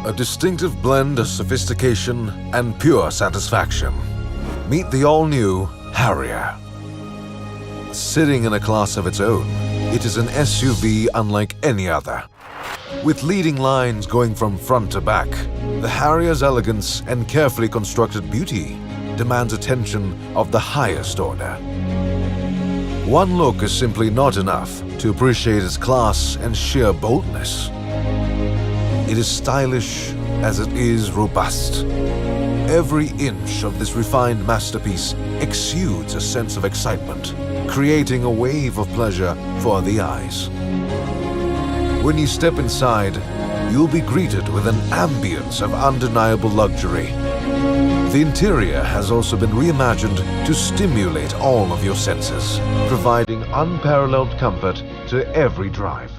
A distinctive blend of sophistication and pure satisfaction. Meet the all-new Harrier. Sitting in a class of its own, it is an SUV unlike any other. With leading lines going from front to back, the Harrier's elegance and carefully constructed beauty demands attention of the highest order. One look is simply not enough to appreciate its class and sheer boldness. It is stylish as it is robust. Every inch of this refined masterpiece exudes a sense of excitement, creating a wave of pleasure for the eyes. When you step inside, you'll be greeted with an ambience of undeniable luxury. The interior has also been reimagined to stimulate all of your senses, providing unparalleled comfort to every drive.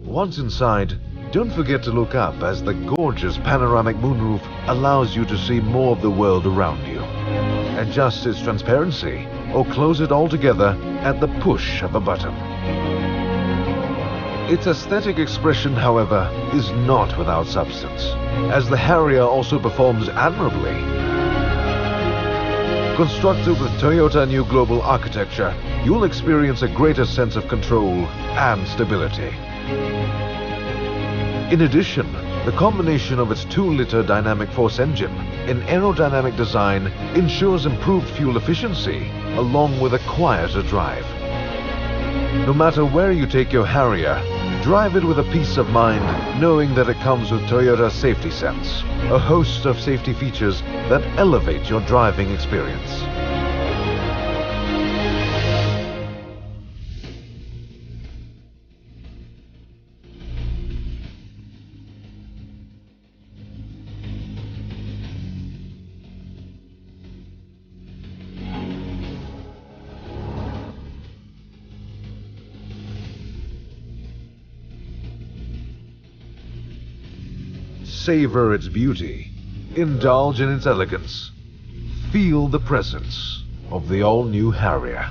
Once inside, don't forget to look up as the gorgeous panoramic moonroof allows you to see more of the world around you. Adjust its transparency or close it altogether at the push of a button. Its aesthetic expression, however, is not without substance, as the Harrier also performs admirably. Constructed with Toyota New Global Architecture, you'll experience a greater sense of control and stability. In addition, the combination of its 2-liter dynamic force engine and aerodynamic design ensures improved fuel efficiency, along with a quieter drive. No matter where you take your Harrier, drive it with a peace of mind, knowing that it comes with Toyota's Safety Sense, a host of safety features that elevate your driving experience. Savor its beauty, indulge in its elegance, feel the presence of the all-new Harrier.